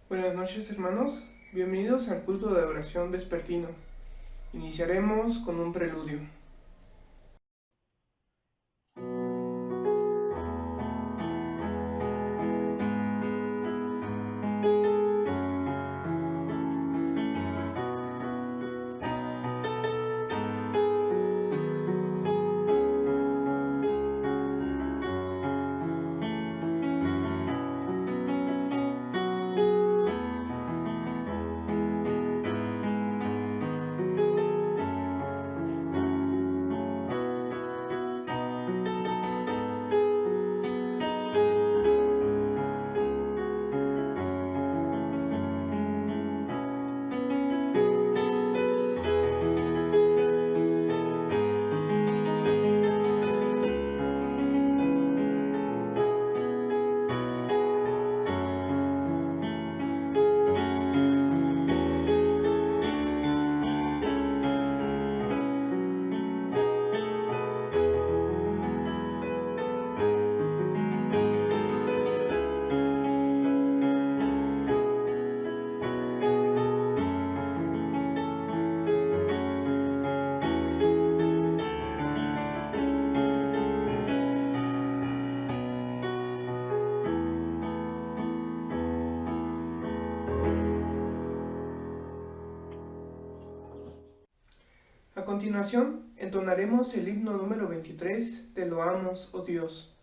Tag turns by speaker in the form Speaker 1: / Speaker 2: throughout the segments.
Speaker 1: Buenas noches, hermanos. Bienvenidos al culto de oración vespertino. Iniciaremos con un preludio. A continuación, entonaremos el himno número 23 de Loamos, oh Dios.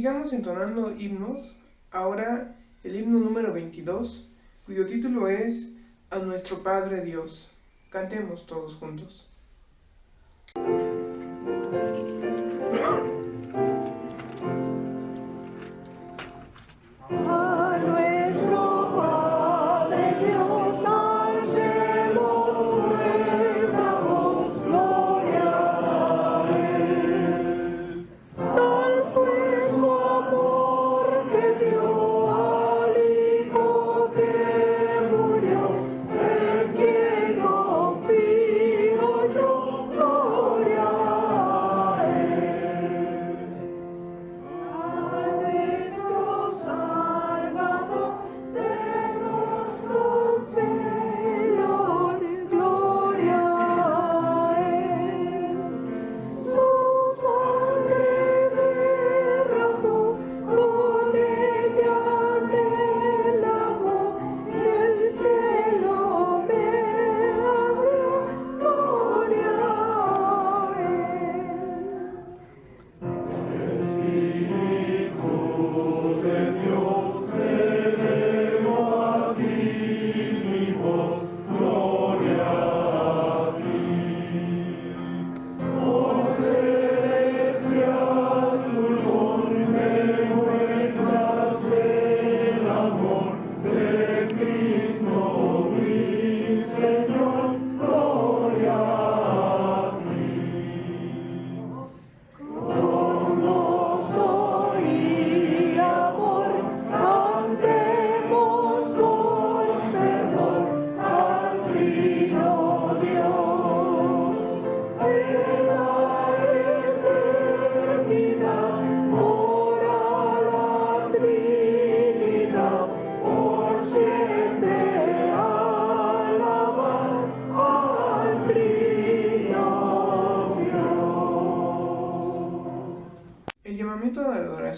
Speaker 1: Sigamos entonando himnos, ahora el himno número 22, cuyo título es A nuestro Padre Dios. Cantemos todos juntos.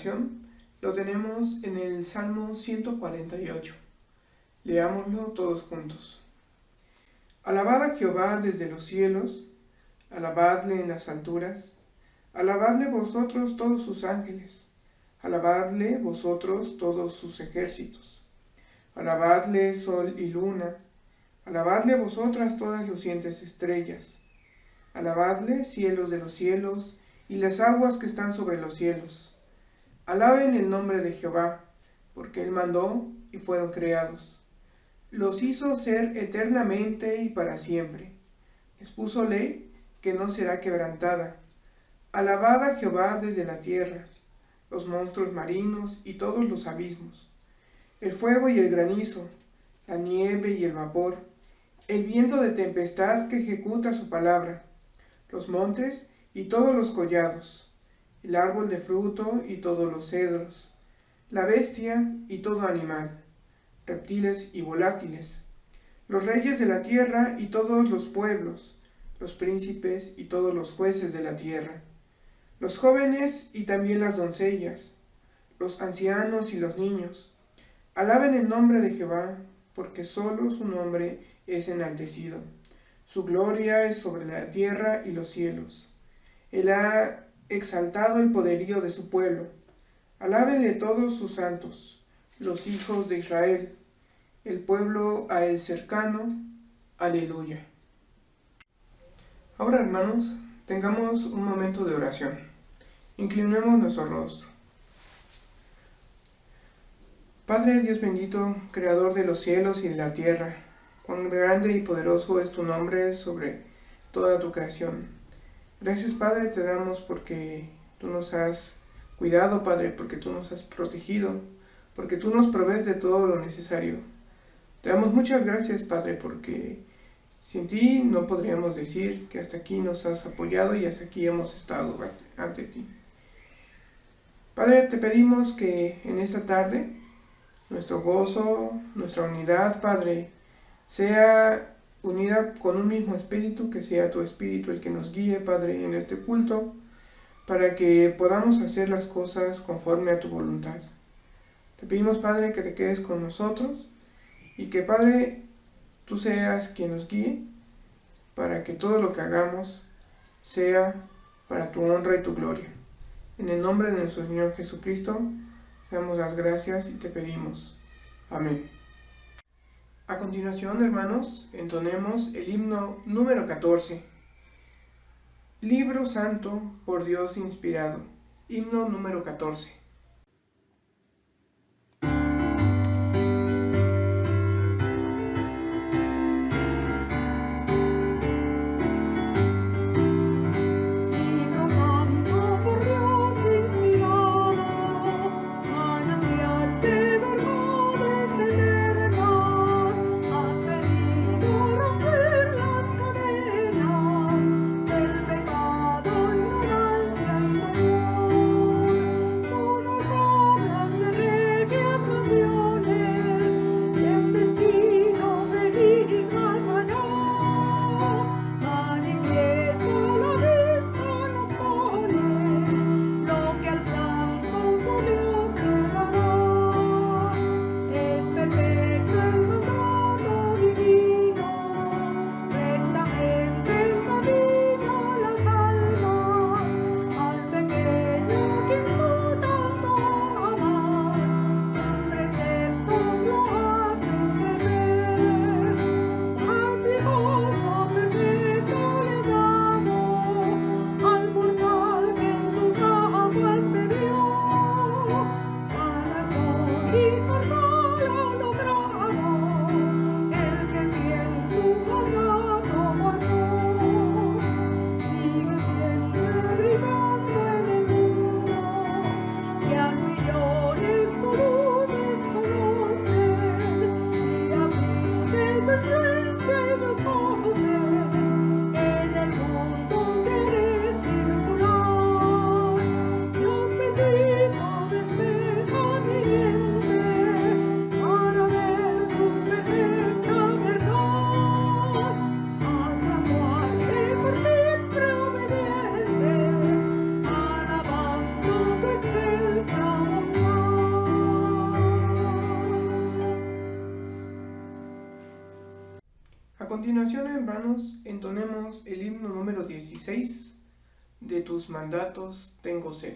Speaker 1: oración lo tenemos en el Salmo 148. Leámoslo todos juntos. Alabad a Jehová desde los cielos, alabadle en las alturas, alabadle vosotros todos sus ángeles, alabadle vosotros todos sus ejércitos, alabadle sol y luna, alabadle vosotras todas lucientes estrellas, alabadle cielos de los cielos y las aguas que están sobre los cielos. Alaben el nombre de Jehová, porque él mandó y fueron creados. Los hizo ser eternamente y para siempre. Les puso ley que no será quebrantada. Alabad a Jehová desde la tierra, los monstruos marinos y todos los abismos, el fuego y el granizo, la nieve y el vapor, el viento de tempestad que ejecuta su palabra, los montes y todos los collados, el árbol de fruto y todos los cedros, la bestia y todo animal, reptiles y volátiles, los reyes de la tierra y todos los pueblos, los príncipes y todos los jueces de la tierra, los jóvenes y también las doncellas, los ancianos y los niños. Alaben el nombre de Jehová, porque solo su nombre es enaltecido. Su gloria es sobre la tierra y los cielos. Él ha exaltado el poderío de su pueblo. Alábenle todos sus santos, los hijos de Israel, el pueblo a él cercano. Aleluya. Ahora, hermanos, tengamos un momento de oración. Inclinemos nuestro rostro. Padre Dios bendito, creador de los cielos y de la tierra, cuán grande y poderoso es tu nombre sobre toda tu creación. Gracias, Padre, te damos porque tú nos has cuidado, Padre, porque tú nos has protegido, porque tú nos provees de todo lo necesario. Te damos muchas gracias, Padre, porque sin ti no podríamos decir que hasta aquí nos has apoyado y hasta aquí hemos estado ante ti. Padre, te pedimos que en esta tarde nuestro gozo, nuestra unidad, Padre, sea unida con un mismo espíritu, que sea tu espíritu el que nos guíe, Padre, en este culto, para que podamos hacer las cosas conforme a tu voluntad. Te pedimos, Padre, que te quedes con nosotros y que, Padre, tú seas quien nos guíe para que todo lo que hagamos sea para tu honra y tu gloria. En el nombre de nuestro Señor Jesucristo, te damos las gracias y te pedimos. Amén. A continuación, hermanos, entonemos el himno número 14. Libro Santo por Dios inspirado. Himno número 14. continuación, hermanos, entonemos el himno número 16, de tus mandatos tengo sed.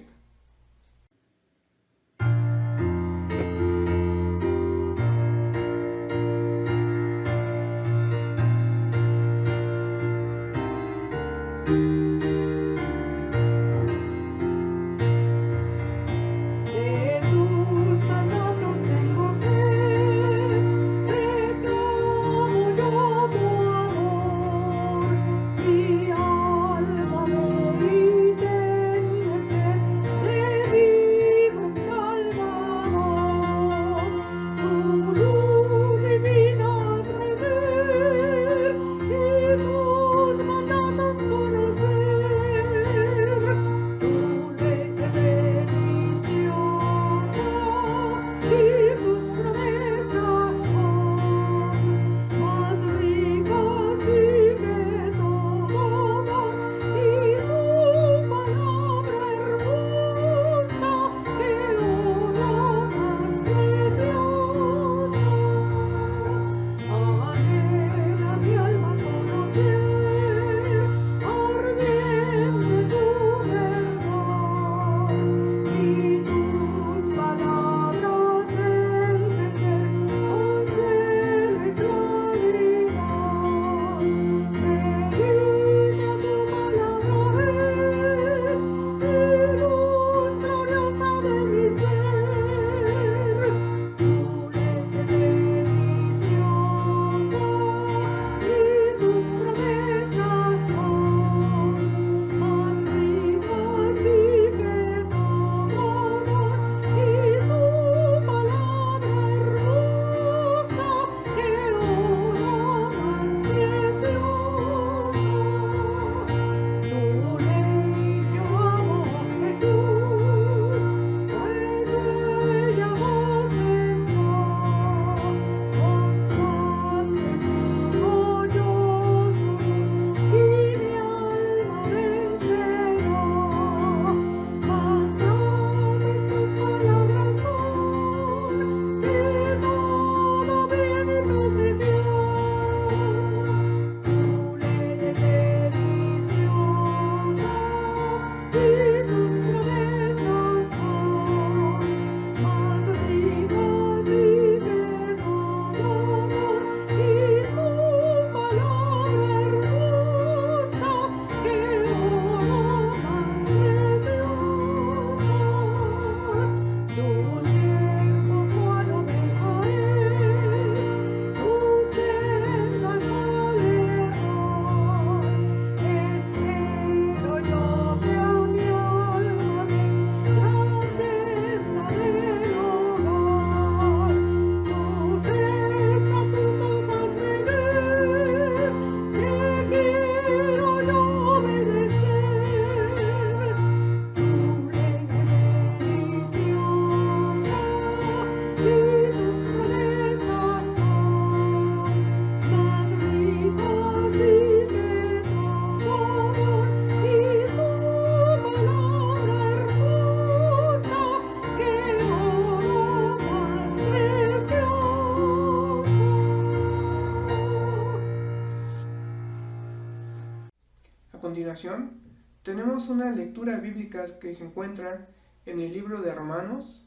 Speaker 1: A continuación, tenemos una lectura bíblica que se encuentra en el libro de Romanos,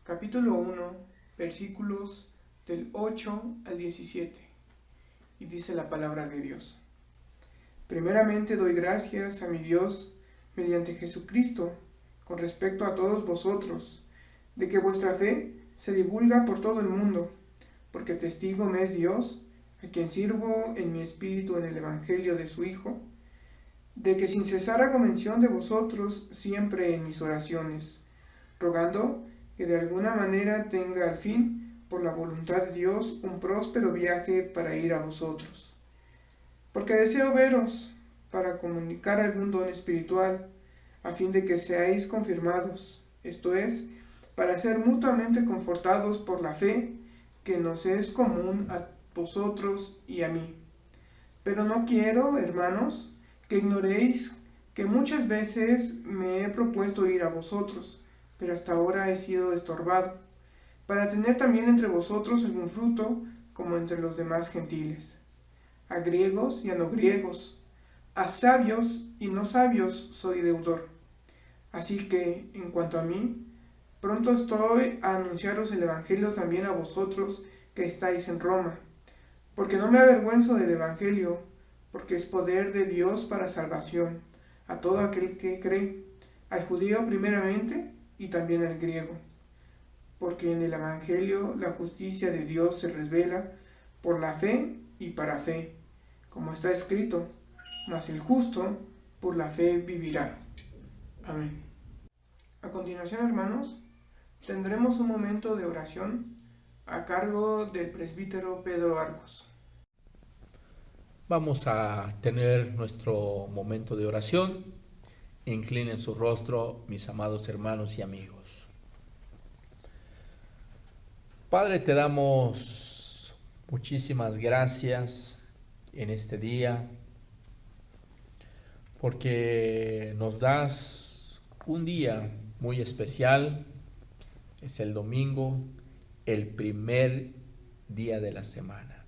Speaker 1: capítulo 1, versículos del 8 al 17, y dice la palabra de Dios. Primeramente doy gracias a mi Dios mediante Jesucristo con respecto a todos vosotros, de que vuestra fe se divulga por todo el mundo, porque testigo me es Dios, a quien sirvo en mi espíritu en el Evangelio de su Hijo, de que sin cesar hago mención de vosotros siempre en mis oraciones, rogando que de alguna manera tenga al fin, por la voluntad de Dios, un próspero viaje para ir a vosotros. Porque deseo veros para comunicar algún don espiritual, a fin de que seáis confirmados, esto es, para ser mutuamente confortados por la fe que nos es común a vosotros y a mí. Pero no quiero, hermanos, que ignoréis que muchas veces me he propuesto ir a vosotros, pero hasta ahora he sido estorbado, para tener también entre vosotros algún fruto, como entre los demás gentiles. a griegos y a no griegos, a sabios y no sabios soy deudor. Así que, en cuanto a mí, pronto estoy a anunciaros el Evangelio también a vosotros que estáis en Roma, porque no me avergüenzo del Evangelio, porque es poder de Dios para salvación a todo aquel que cree, al judío primeramente y también al griego. Porque en el Evangelio la justicia de Dios se revela por la fe y para fe, como está escrito, mas el justo por la fe vivirá. Amén. A continuación, hermanos, tendremos un momento de oración a cargo del presbítero Pedro Arcos.
Speaker 2: Vamos a tener nuestro momento de oración. Inclinen su rostro, mis amados hermanos y amigos. Padre, te damos muchísimas gracias en este día, porque nos das un día muy especial. Es el domingo, el primer día de la semana.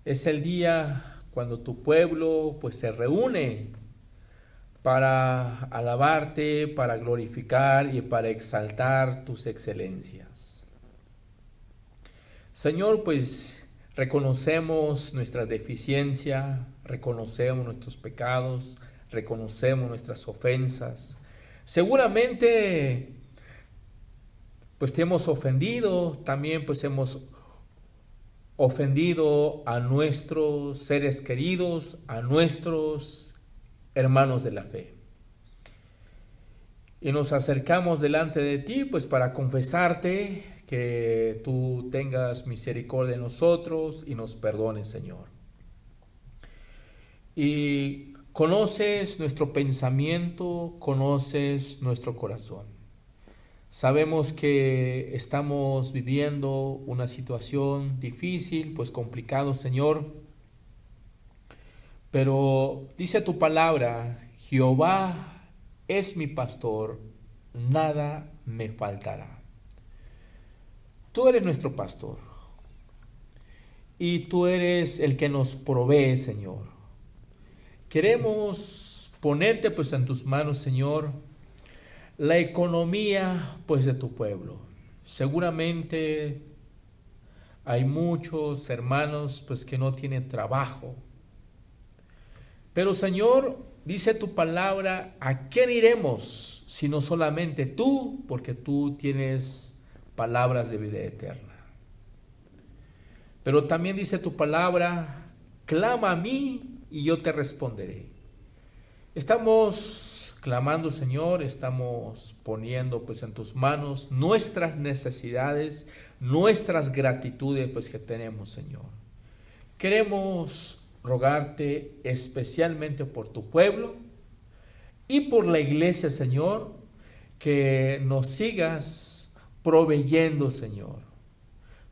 Speaker 2: Es el día cuando tu pueblo pues se reúne para alabarte, para glorificar y para exaltar tus excelencias. Señor, pues reconocemos nuestra deficiencia, reconocemos nuestros pecados, reconocemos nuestras ofensas. Seguramente pues te hemos ofendido, también pues hemos ofendido a nuestros seres queridos, a nuestros hermanos de la fe. Y nos acercamos delante de ti pues para confesarte, que tú tengas misericordia de nosotros y nos perdones, Señor. Y conoces nuestro pensamiento, conoces nuestro corazón. Sabemos que estamos viviendo una situación difícil, pues complicado, Señor. Pero dice tu palabra, Jehová es mi pastor, nada me faltará. Tú eres nuestro pastor y tú eres el que nos provee, Señor. Queremos ponerte pues en tus manos, Señor, la economía pues de tu pueblo. Seguramente hay muchos hermanos pues que no tienen trabajo. Pero, Señor, dice tu palabra, ¿a quién iremos sino solamente tú? Porque tú tienes palabras de vida eterna. Pero también dice tu palabra, clama a mí y yo te responderé. Estamos clamando, Señor, estamos poniendo pues en tus manos nuestras necesidades, nuestras gratitudes pues que tenemos, Señor. Queremos rogarte especialmente por tu pueblo y por la iglesia, Señor, que nos sigas proveyendo, Señor,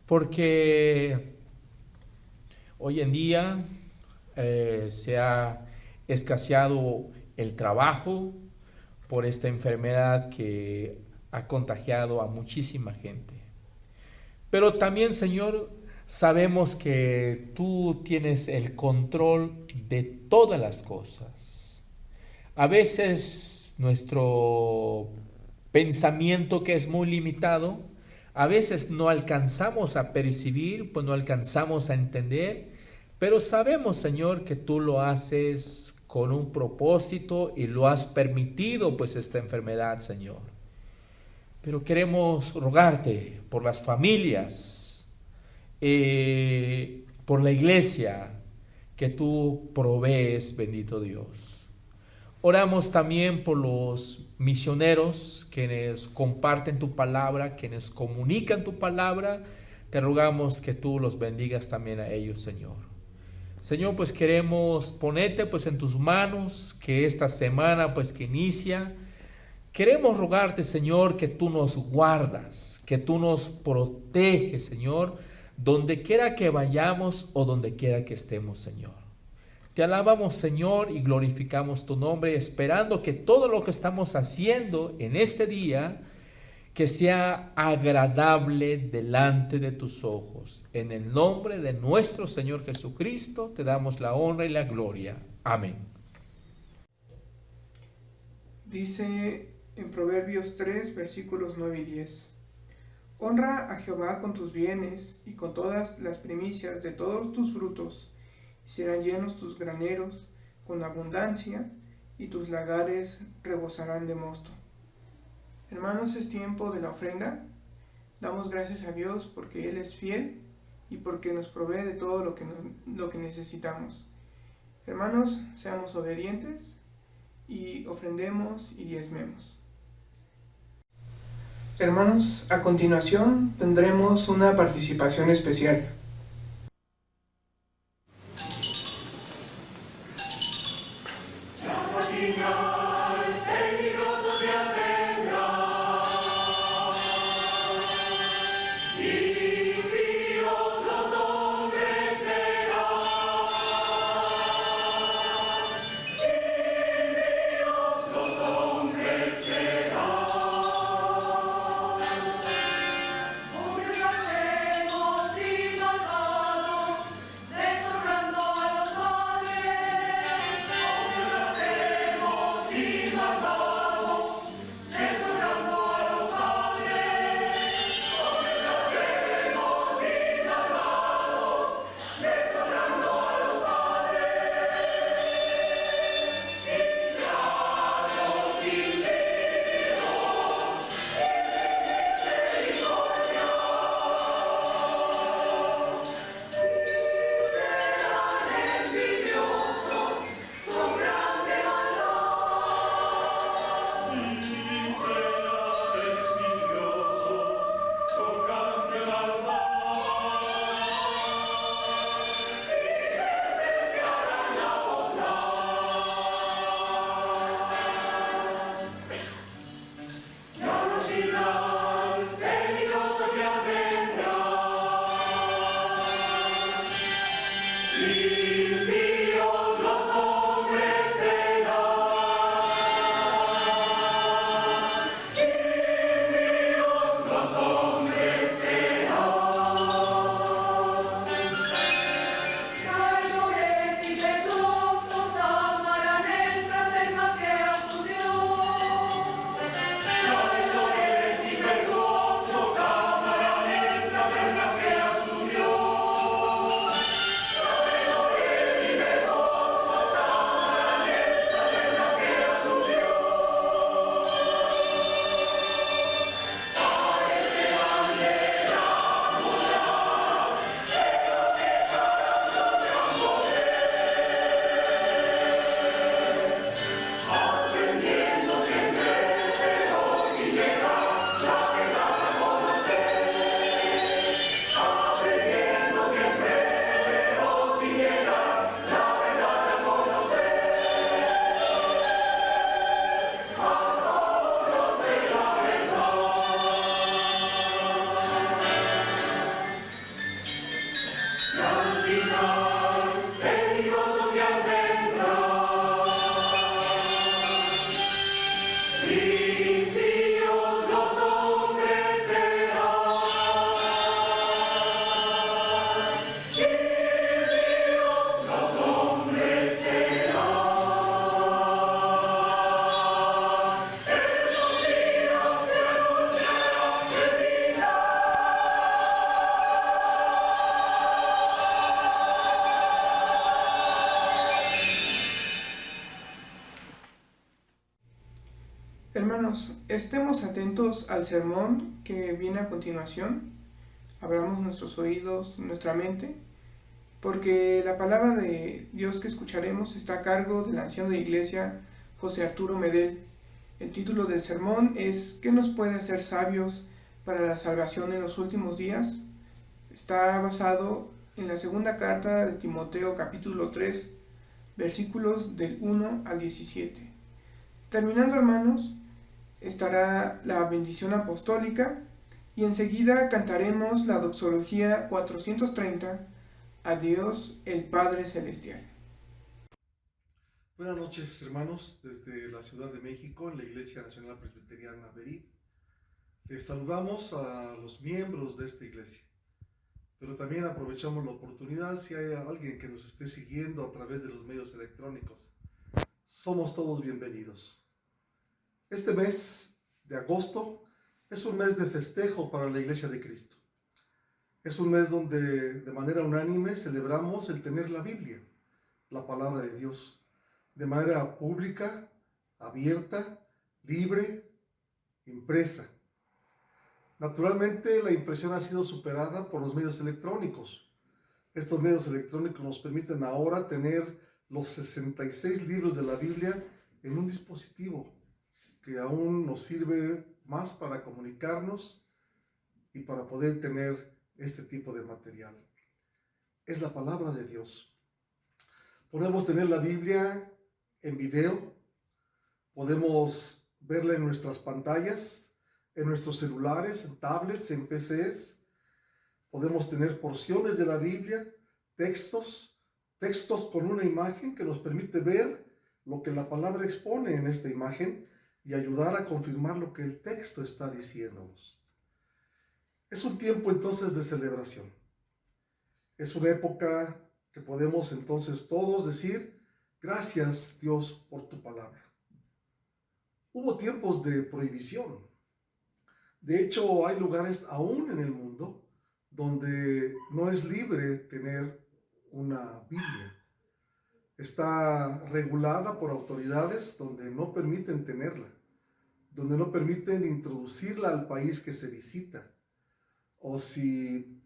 Speaker 2: porque hoy en día se ha escaseado el trabajo por esta enfermedad que ha contagiado a muchísima gente. Pero también, Señor, sabemos que tú tienes el control de todas las cosas. A veces nuestro pensamiento, que es muy limitado, a veces no alcanzamos a percibir, pues no alcanzamos a entender, pero sabemos, Señor, que tú lo haces con un propósito y lo has permitido, pues esta enfermedad, Señor. Pero queremos rogarte por las familias, por la iglesia que tú provees, bendito Dios. Oramos también por los misioneros quienes comparten tu palabra, quienes comunican tu palabra. Te rogamos que tú los bendigas también a ellos, Señor. Señor, pues queremos ponerte pues en tus manos, que esta semana pues que inicia, queremos rogarte, Señor, que tú nos guardas, que tú nos proteges, Señor, donde quiera que vayamos o donde quiera que estemos, Señor. Te alabamos, Señor, y glorificamos tu nombre, esperando que todo lo que estamos haciendo en este día, que sea agradable delante de tus ojos. En el nombre de nuestro Señor Jesucristo te damos la honra y la gloria. Amén.
Speaker 1: Dice en Proverbios 3, versículos 9 y 10. Honra a Jehová con tus bienes y con todas las primicias de todos tus frutos, y serán llenos tus graneros con abundancia, y tus lagares rebosarán de mosto. Hermanos, es tiempo de la ofrenda. Damos gracias a Dios porque Él es fiel y porque nos provee de todo lo que necesitamos. Hermanos, seamos obedientes y ofrendemos y diezmemos. Hermanos, a continuación tendremos una participación especial. Hermanos, estemos atentos al sermón que viene a continuación. Abramos nuestros oídos, nuestra mente, porque la palabra de Dios que escucharemos está a cargo del anciano de iglesia, José Arturo Medel. El título del sermón es ¿Qué nos puede hacer sabios para la salvación en los últimos días? Está basado en la segunda carta de Timoteo capítulo 3, versículos del 1 al 17. Terminando, hermanos, estará la bendición apostólica y enseguida cantaremos la doxología 430 a Dios el Padre Celestial.
Speaker 3: Buenas noches, hermanos, desde la Ciudad de México, en la Iglesia Nacional Presbiteriana Berí. Saludamos a los miembros de esta iglesia, pero también aprovechamos la oportunidad si hay alguien que nos esté siguiendo a través de los medios electrónicos. Somos todos bienvenidos. Este mes de agosto es un mes de festejo para la Iglesia de Cristo. Es un mes donde de manera unánime celebramos el tener la Biblia, la palabra de Dios, de manera pública, abierta, libre, impresa. Naturalmente, la impresión ha sido superada por los medios electrónicos. Estos medios electrónicos nos permiten ahora tener los 66 libros de la Biblia en un dispositivo que aún nos sirve más para comunicarnos y para poder tener este tipo de material. Es la palabra de Dios. Podemos tener la Biblia en video, podemos verla en nuestras pantallas, en nuestros celulares, en tablets, en PCs. Podemos tener porciones de la Biblia, textos con una imagen que nos permite ver lo que la palabra expone en esta imagen y ayudar a confirmar lo que el texto está diciéndonos. Es un tiempo entonces de celebración. Es una época que podemos entonces todos decir, gracias Dios por tu palabra. Hubo tiempos de prohibición. De hecho, hay lugares aún en el mundo donde no es libre tener una Biblia. Está regulada por autoridades donde no permiten tenerla, donde no permiten introducirla al país que se visita. O si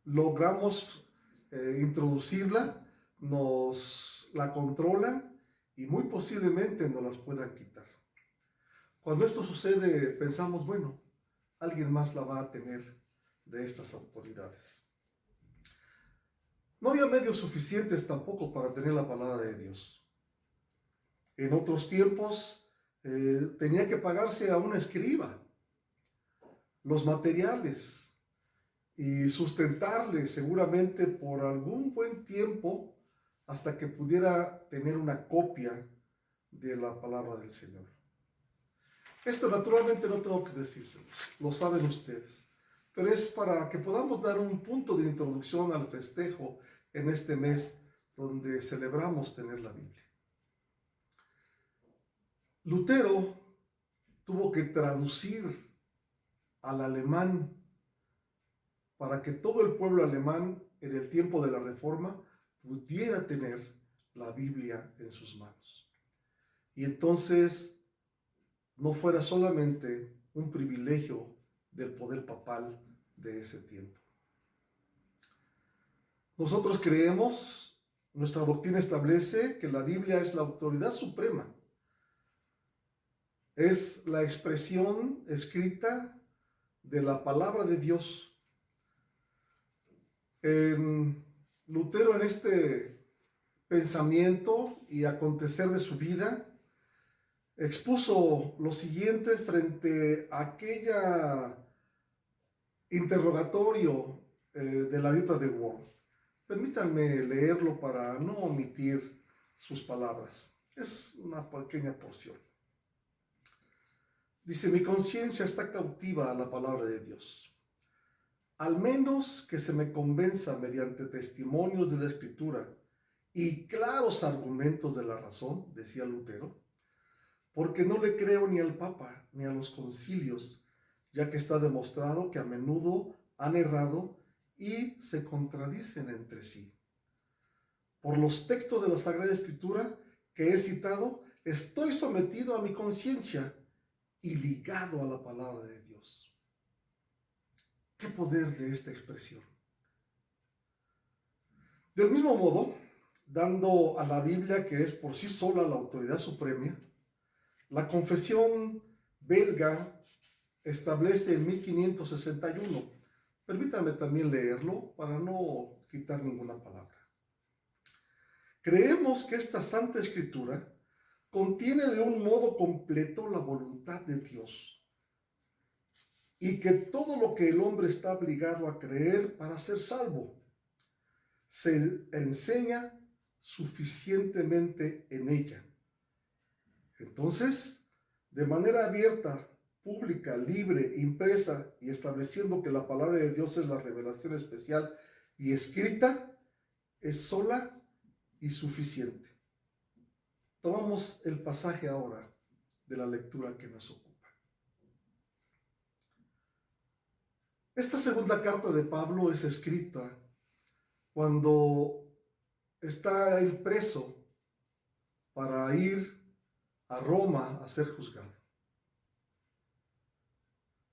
Speaker 3: logramos introducirla, nos la controlan y muy posiblemente nos las puedan quitar. Cuando esto sucede, pensamos, bueno, alguien más la va a tener de estas autoridades. No había medios suficientes tampoco para tener la palabra de Dios. En otros tiempos tenía que pagarse a un escriba los materiales y sustentarle seguramente por algún buen tiempo hasta que pudiera tener una copia de la palabra del Señor. Esto naturalmente no tengo que decírselos, lo saben ustedes, pero es para que podamos dar un punto de introducción al festejo en este mes donde celebramos tener la Biblia. Lutero tuvo que traducir al alemán para que todo el pueblo alemán en el tiempo de la Reforma pudiera tener la Biblia en sus manos. Y entonces no fuera solamente un privilegio del poder papal de ese tiempo. Nosotros creemos, nuestra doctrina establece que la Biblia es la autoridad suprema. Es la expresión escrita de la palabra de Dios. Lutero, en este pensamiento y acontecer de su vida, expuso lo siguiente frente a aquella interrogatorio de la dieta de Worms. Permítanme leerlo para no omitir sus palabras. Es una pequeña porción. Dice: mi conciencia está cautiva a la palabra de Dios. Al menos que se me convenza mediante testimonios de la Escritura y claros argumentos de la razón, decía Lutero, porque no le creo ni al Papa ni a los concilios, ya que está demostrado que a menudo han errado y se contradicen entre sí. Por los textos de la Sagrada Escritura que he citado, estoy sometido a mi conciencia y ligado a la palabra de Dios. ¿Qué poder de esta expresión? Del mismo modo, dando a la Biblia, que es por sí sola la autoridad suprema, la confesión belga establece en 1561. Permítanme también leerlo para no quitar ninguna palabra. Creemos que esta Santa Escritura contiene de un modo completo la voluntad de Dios y que todo lo que el hombre está obligado a creer para ser salvo se enseña suficientemente en ella. Entonces, de manera abierta pública, libre, impresa y estableciendo que la palabra de Dios es la revelación especial y escrita, es sola y suficiente. Tomamos el pasaje ahora de la lectura que nos ocupa. Esta segunda carta de Pablo es escrita cuando está él preso para ir a Roma a ser juzgado.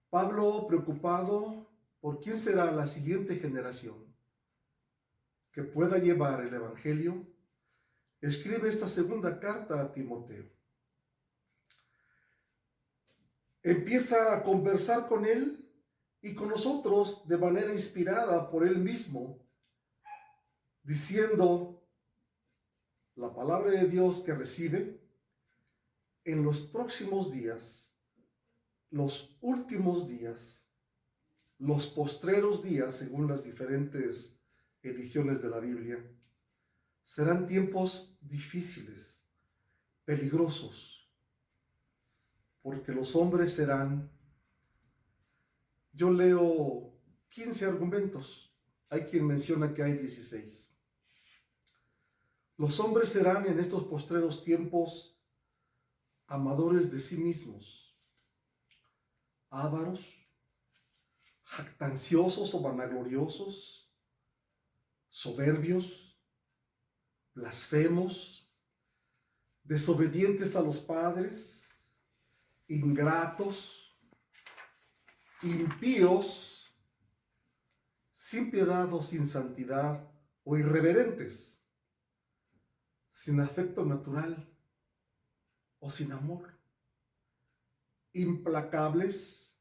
Speaker 3: Pablo, preocupado por quién será la siguiente generación que pueda llevar el Evangelio, escribe esta segunda carta a Timoteo. Empieza a conversar con él y con nosotros de manera inspirada por él mismo, diciendo la palabra de Dios que recibe: en los próximos días, los últimos días, los postreros días, según las diferentes ediciones de la Biblia, serán tiempos difíciles, peligrosos, porque los hombres serán, yo leo 15 argumentos, hay quien menciona que hay 16. Los hombres serán en estos postreros tiempos amadores de sí mismos, ávaros, jactanciosos o vanagloriosos, soberbios, blasfemos, desobedientes a los padres, ingratos, impíos, sin piedad o sin santidad, o irreverentes, sin afecto natural o sin amor, implacables,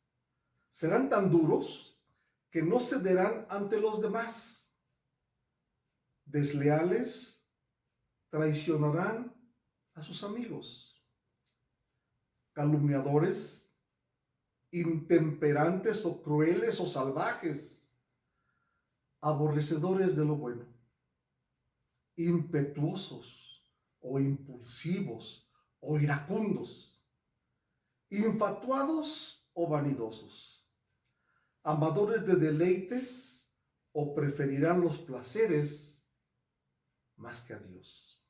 Speaker 3: serán tan duros que no cederán ante los demás, desleales, traicionarán a sus amigos, calumniadores, intemperantes o crueles o salvajes, aborrecedores de lo bueno, impetuosos o impulsivos o iracundos, infatuados o vanidosos, amadores de deleites o preferirán los placeres más que a Dios.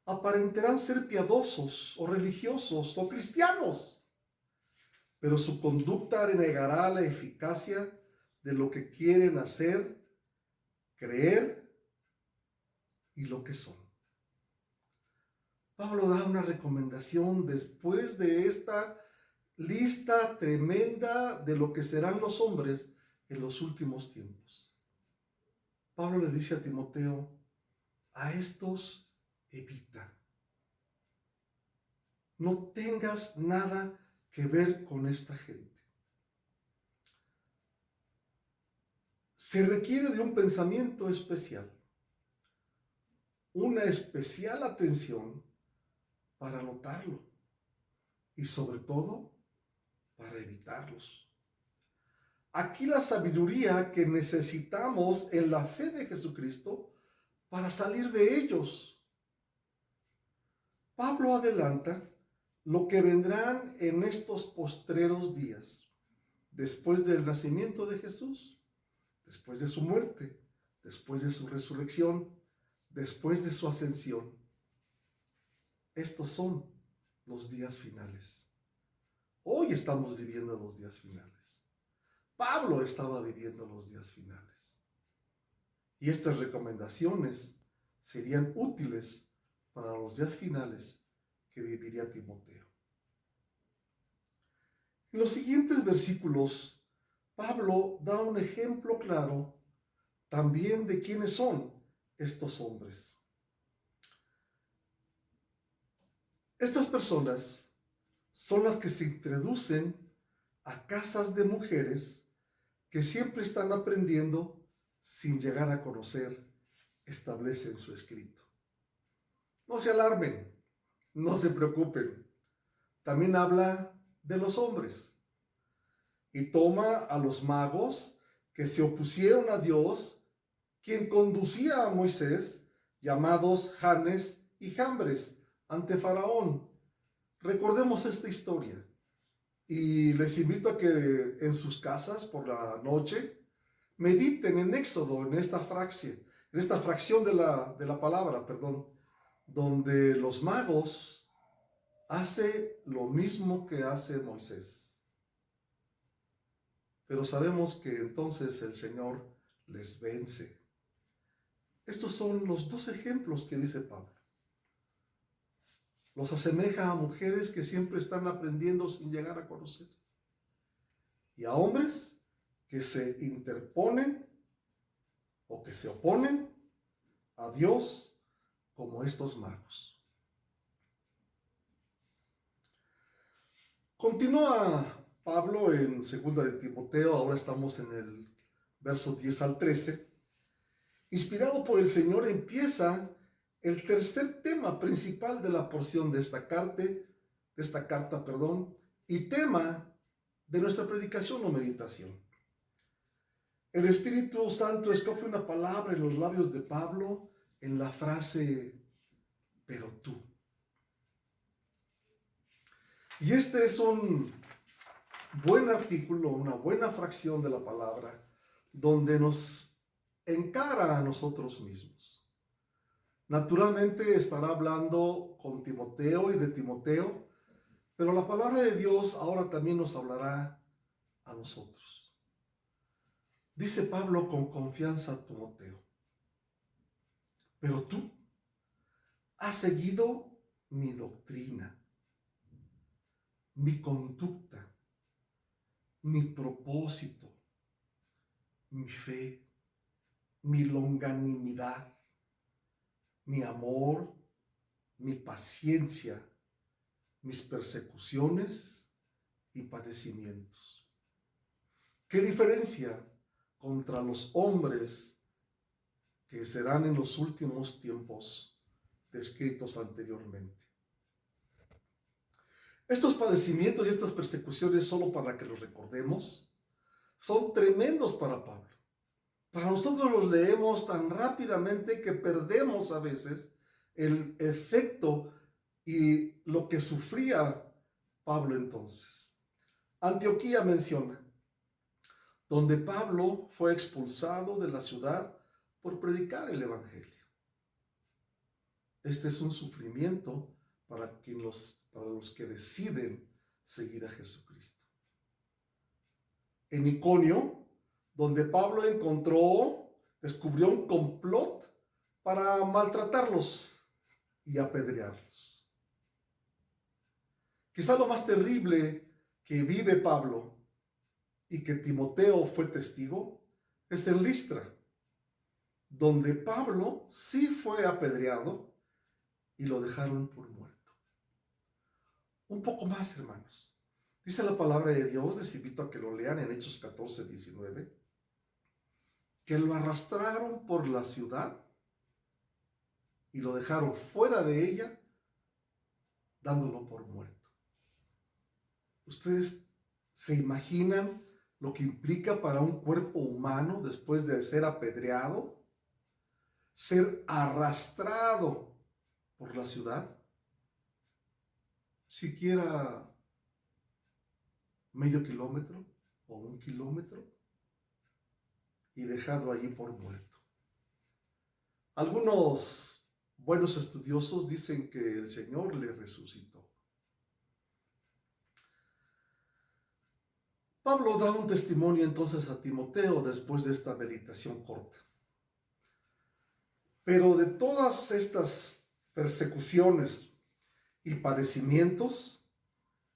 Speaker 3: Aparentarán ser piadosos o religiosos o cristianos, pero su conducta negará la eficacia de lo que quieren hacer, creer y lo que son. Pablo da una recomendación después de esta lista tremenda de lo que serán los hombres en los últimos tiempos. Pablo le dice a Timoteo: a estos evita. No tengas nada que ver con esta gente. Se requiere de un pensamiento especial, una especial atención para notarlo y sobre todo para evitarlos. Aquí la sabiduría que necesitamos en la fe de Jesucristo para salir de ellos. Pablo adelanta lo que vendrán en estos postreros días, después del nacimiento de Jesús, después de su muerte, después de su resurrección, después de su ascensión. Estos son los días finales. Hoy estamos viviendo los días finales. Pablo estaba viviendo los días finales. Y estas recomendaciones serían útiles para los días finales que viviría Timoteo. En los siguientes versículos, Pablo da un ejemplo claro también de quiénes son estos hombres. Estas personas son las que se introducen a casas de mujeres que siempre están aprendiendo sin llegar a conocer, establecen su escrito. No se alarmen, no se preocupen. También habla de los hombres y toma a los magos que se opusieron a Dios, quien conducía a Moisés, llamados Janes y Jambres, ante Faraón. Recordemos esta historia. Y les invito a que en sus casas por la noche mediten en Éxodo, en esta fracción de la palabra, perdón, donde los magos hacen lo mismo que hace Moisés. Pero sabemos que entonces el Señor les vence. Estos son los dos ejemplos que dice Pablo. Los asemeja a mujeres que siempre están aprendiendo sin llegar a conocer. Y a hombres que se interponen o que se oponen a Dios como estos magos. Continúa Pablo en 2 de Timoteo, ahora estamos en el verso 10 al 13. Inspirado por el Señor empieza el tercer tema principal de la porción de esta carta, y tema de nuestra predicación o meditación. El Espíritu Santo escoge una palabra en los labios de Pablo en la frase, pero tú. Y este es un buen artículo, una buena fracción de la palabra, donde nos encara a nosotros mismos. Naturalmente estará hablando con Timoteo y de Timoteo, pero la palabra de Dios ahora también nos hablará a nosotros. Dice Pablo con confianza a Timoteo, pero tú has seguido mi doctrina, mi conducta, mi propósito, mi fe, mi longanimidad, mi amor, mi paciencia, mis persecuciones y padecimientos. ¿Qué diferencia contra los hombres que serán en los últimos tiempos descritos anteriormente? Estos padecimientos y estas persecuciones, solo para que los recordemos, son tremendos para Pablo. Para nosotros los leemos tan rápidamente que perdemos a veces el efecto y lo que sufría Pablo entonces. Antioquía menciona, donde Pablo fue expulsado de la ciudad por predicar el Evangelio. Este es un sufrimiento para los que deciden seguir a Jesucristo. En Iconio, donde Pablo descubrió un complot para maltratarlos y apedrearlos. Quizá lo más terrible que vive Pablo y que Timoteo fue testigo es en Listra, donde Pablo sí fue apedreado y lo dejaron por muerto. Un poco más, hermanos. Dice la palabra de Dios, les invito a que lo lean en Hechos 14, 19, que lo arrastraron por la ciudad y lo dejaron fuera de ella, dándolo por muerto. ¿Ustedes se imaginan lo que implica para un cuerpo humano después de ser apedreado, ser arrastrado por la ciudad? Siquiera medio kilómetro o 1 kilómetro y dejado allí por muerto. Algunos buenos estudiosos dicen que el Señor le resucitó. Pablo da un testimonio entonces a Timoteo después de esta meditación corta. Pero de todas estas persecuciones y padecimientos,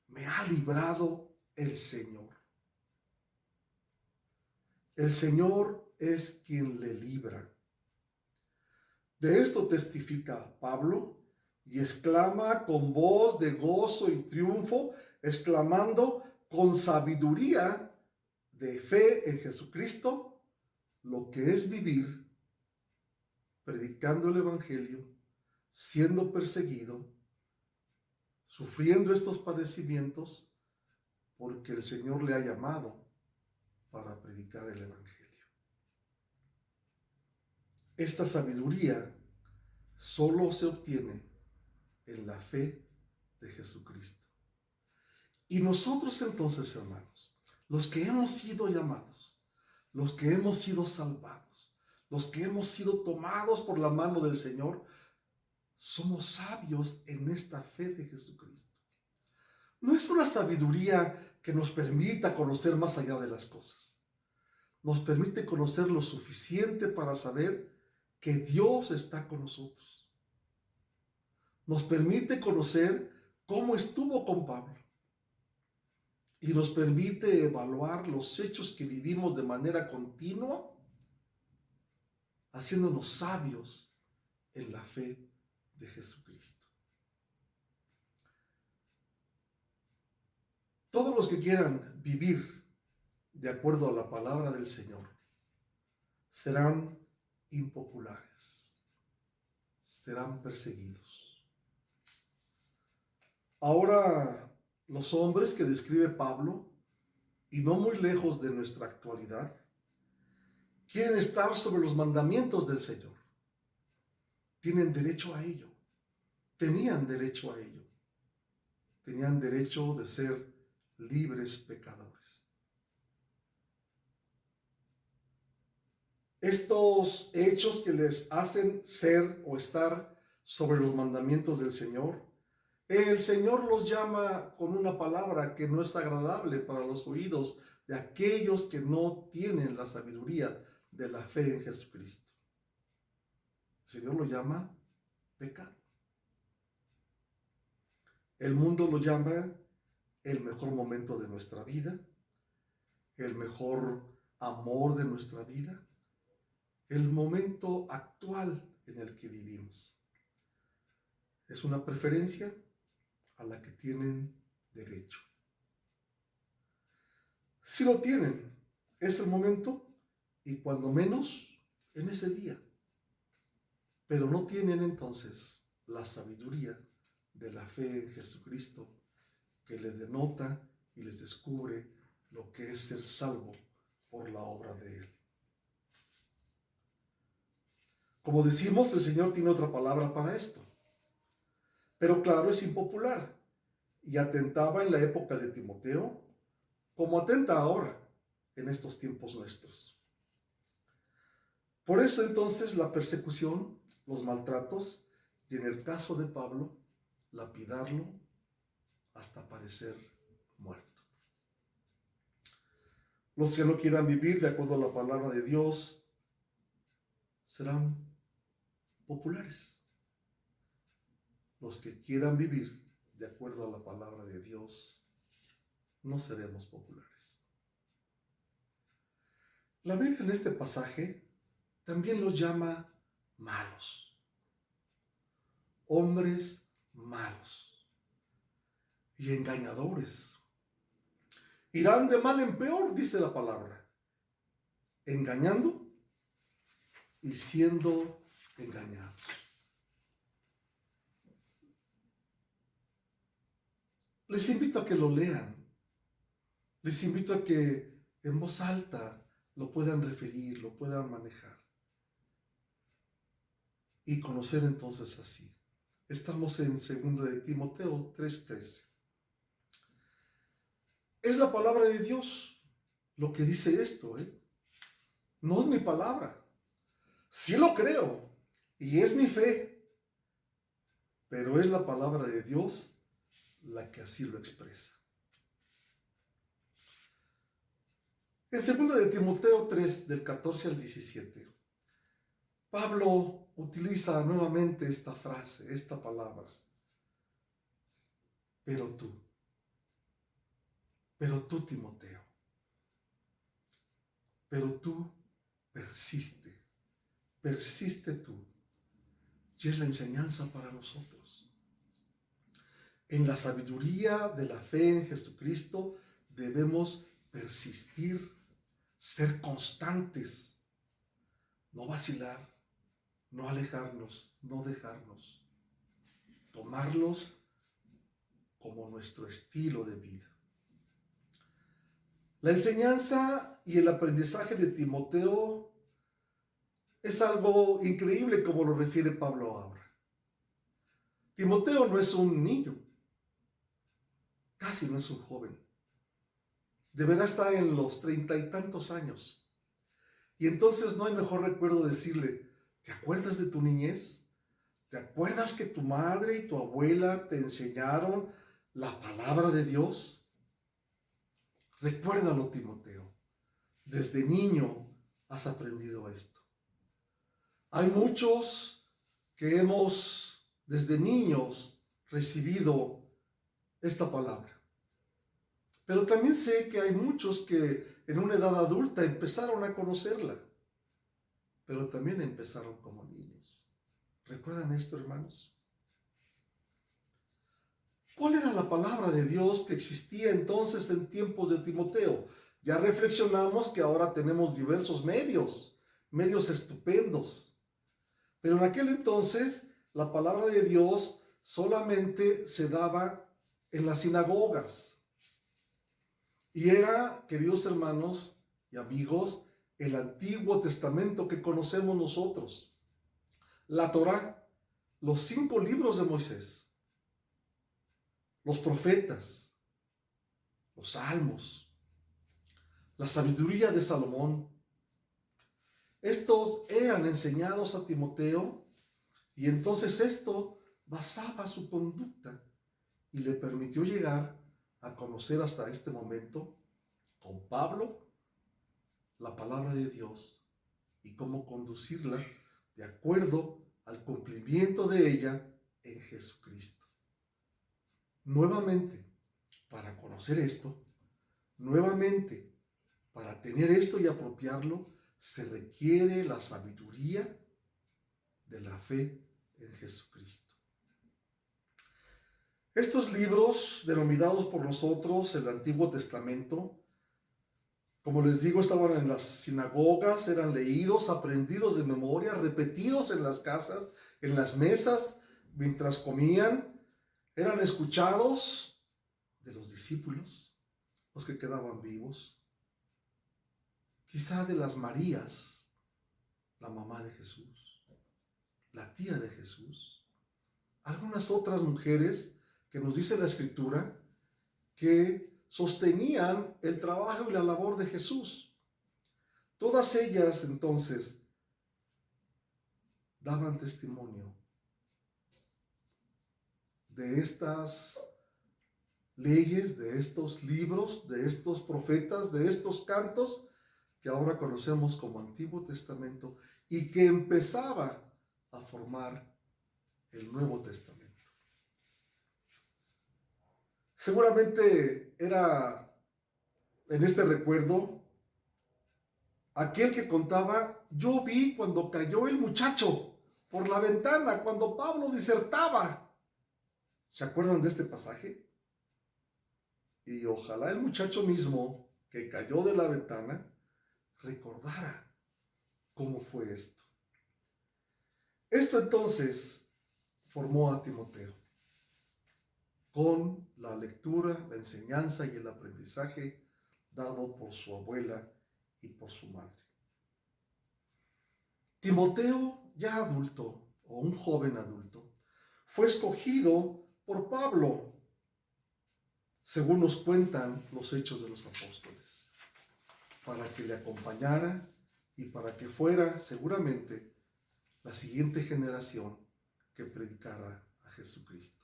Speaker 3: me ha librado el Señor. El Señor es quien le libra. De esto testifica Pablo y exclama con voz de gozo y triunfo, exclamando con sabiduría de fe en Jesucristo, lo que es vivir predicando el Evangelio, siendo perseguido, sufriendo estos padecimientos, porque el Señor le ha llamado para predicar el Evangelio. Esta sabiduría solo se obtiene en la fe de Jesucristo. Y nosotros entonces, hermanos, los que hemos sido llamados, los que hemos sido salvados, los que hemos sido tomados por la mano del Señor, somos sabios en esta fe de Jesucristo. No es una sabiduría que nos permita conocer más allá de las cosas. Nos permite conocer lo suficiente para saber que Dios está con nosotros. Nos permite conocer cómo estuvo con Pablo. Y nos permite evaluar los hechos que vivimos de manera continua, haciéndonos sabios en la fe de Jesucristo. Todos los que quieran vivir de acuerdo a la palabra del Señor serán impopulares, serán perseguidos. Ahora, los hombres que describe Pablo, y no muy lejos de nuestra actualidad, quieren estar sobre los mandamientos del Señor. Tienen derecho a ello. Tenían derecho a ello. Tenían derecho de ser libres pecadores. Estos hechos que les hacen ser o estar sobre los mandamientos del Señor, el Señor los llama con una palabra que no es agradable para los oídos de aquellos que no tienen la sabiduría de la fe en Jesucristo. El Señor lo llama pecado. El mundo lo llama el mejor momento de nuestra vida, el mejor amor de nuestra vida, el momento actual en el que vivimos. Es una preferencia a la que tienen derecho. Si lo tienen, es el momento y cuando menos en ese día. Pero no tienen entonces la sabiduría de la fe en Jesucristo que les denota y les descubre lo que es ser salvo por la obra de Él. Como decimos, el Señor tiene otra palabra para esto. Pero claro, es impopular y atentaba en la época de Timoteo como atenta ahora en estos tiempos nuestros. Por eso entonces la persecución, los maltratos y en el caso de Pablo, lapidarlo hasta parecer muerto. Los que no quieran vivir de acuerdo a la palabra de Dios serán populares. Los que quieran vivir de acuerdo a la palabra de Dios no seremos populares. La Biblia en este pasaje también los llama malos, hombres malos y engañadores. Irán de mal en peor, dice la palabra, engañando y siendo engañados. Les invito a que lo lean. Les invito a que en voz alta lo puedan referir, lo puedan manejar. Y conocer entonces así. Estamos en 2 de Timoteo 3:13. Es la palabra de Dios lo que dice esto, No es mi palabra. Sí lo creo y es mi fe, pero es la palabra de Dios la que así lo expresa. En 2 de Timoteo 3, del 14 al 17, Pablo utiliza nuevamente esta frase, esta palabra. Pero tú, Timoteo, pero tú persiste tú. Y es la enseñanza para nosotros. En la sabiduría de la fe en Jesucristo debemos persistir, ser constantes, no vacilar, no alejarnos, no dejarnos, tomarlos como nuestro estilo de vida. La enseñanza y el aprendizaje de Timoteo es algo increíble como lo refiere Pablo ahora. Timoteo no es un niño. casi no es un joven. Deberá estar en los 30 y tantos años. Y entonces no hay mejor recuerdo decirle, ¿te acuerdas de tu niñez? ¿Te acuerdas que tu madre y tu abuela te enseñaron la palabra de Dios? Recuérdalo, Timoteo. Desde niño has aprendido esto. Hay muchos que hemos desde niños recibido esta palabra. Pero también sé que hay muchos que en una edad adulta empezaron a conocerla, pero también empezaron como niños. ¿Recuerdan esto, hermanos? ¿Cuál era la palabra de Dios que existía entonces en tiempos de Timoteo? Ya reflexionamos que ahora tenemos diversos medios estupendos. Pero en aquel entonces la palabra de Dios solamente se daba en las sinagogas. Y era, queridos hermanos y amigos, el Antiguo Testamento que conocemos nosotros. La Torá, los 5 libros de Moisés, los profetas, los salmos, la sabiduría de Salomón. Estos eran enseñados a Timoteo y entonces esto basaba su conducta y le permitió llegar a conocer hasta este momento con Pablo la palabra de Dios y cómo conducirla de acuerdo al cumplimiento de ella en Jesucristo. Nuevamente, para conocer esto, nuevamente, para tener esto y apropiarlo, se requiere la sabiduría de la fe en Jesucristo. Estos libros, denominados por nosotros el Antiguo Testamento, como les digo, estaban en las sinagogas, eran leídos, aprendidos de memoria, repetidos en las casas, en las mesas, mientras comían, eran escuchados de los discípulos, los que quedaban vivos, quizá de las Marías, la mamá de Jesús, la tía de Jesús, algunas otras mujeres que nos dice la Escritura que sostenían el trabajo y la labor de Jesús. Todas ellas entonces daban testimonio de estas leyes, de estos libros, de estos profetas, de estos cantos que ahora conocemos como Antiguo Testamento y que empezaba a formar el Nuevo Testamento. Seguramente era en este recuerdo aquel que contaba, yo vi cuando cayó el muchacho por la ventana, cuando Pablo disertaba. ¿Se acuerdan de este pasaje? Y ojalá el muchacho mismo que cayó de la ventana recordara cómo fue esto. Esto entonces formó a Timoteo con la lectura, la enseñanza y el aprendizaje dado por su abuela y por su madre. Timoteo, ya adulto o un joven adulto, fue escogido por Pablo, según nos cuentan los Hechos de los Apóstoles, para que le acompañara y para que fuera seguramente la siguiente generación que predicara a Jesucristo.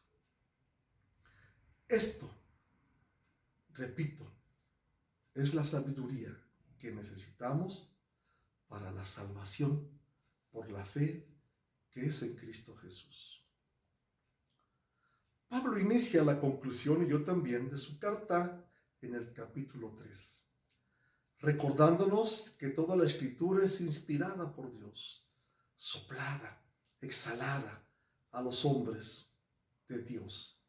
Speaker 3: Esto, repito, es la sabiduría que necesitamos para la salvación por la fe que es en Cristo Jesús. Pablo inicia la conclusión, y yo también, de su carta en el capítulo 3, recordándonos que toda la Escritura es inspirada por Dios, soplada, exhalada a los hombres de Dios,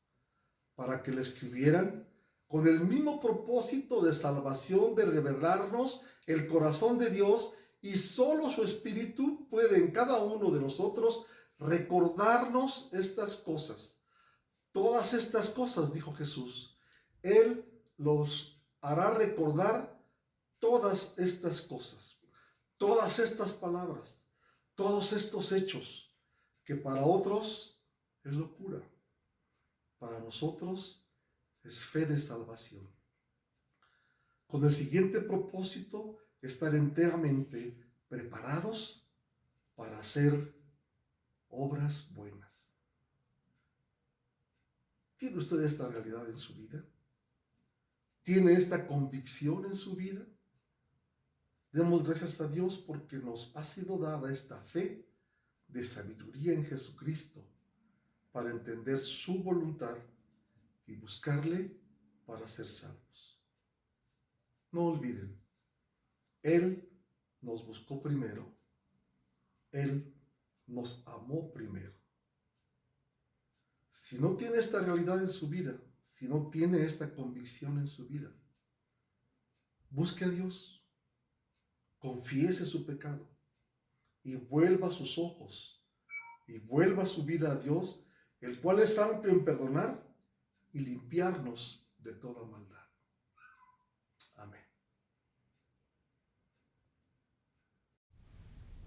Speaker 3: para que la escribieran con el mismo propósito de salvación, de revelarnos el corazón de Dios, y solo su Espíritu puede en cada uno de nosotros recordarnos estas cosas. Todas estas cosas, dijo Jesús, Él los hará recordar todas estas cosas, todas estas palabras, todos estos hechos, que para otros es locura, para nosotros es fe de salvación. Con el siguiente propósito, estar enteramente preparados para hacer obras buenas. ¿Tiene usted esta realidad en su vida? ¿Tiene esta convicción en su vida? Demos gracias a Dios porque nos ha sido dada esta fe de sabiduría en Jesucristo para entender su voluntad y buscarle para ser salvos. No olviden, Él nos buscó primero, Él nos amó primero. Si no tiene esta realidad en su vida, si no tiene esta convicción en su vida, busque a Dios, confiese su pecado y vuelva sus ojos y vuelva su vida a Dios, el cual es amplio en perdonar y limpiarnos de toda maldad. Amén.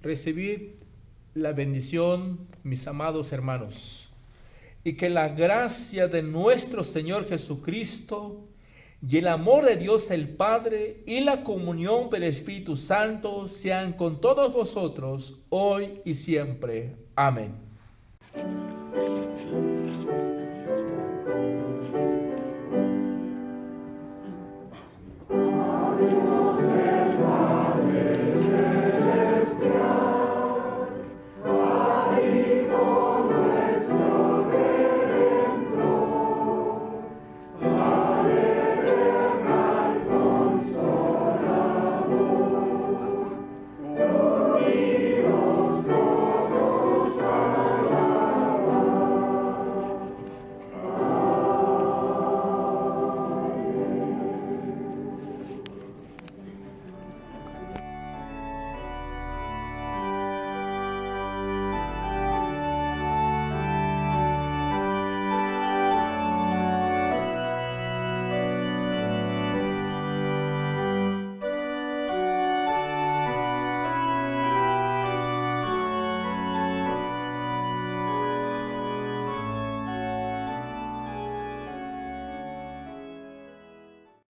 Speaker 2: Recibid la bendición, mis amados hermanos, y que la gracia de nuestro Señor Jesucristo y el amor de Dios el Padre y la comunión del Espíritu Santo sean con todos vosotros hoy y siempre. Amén.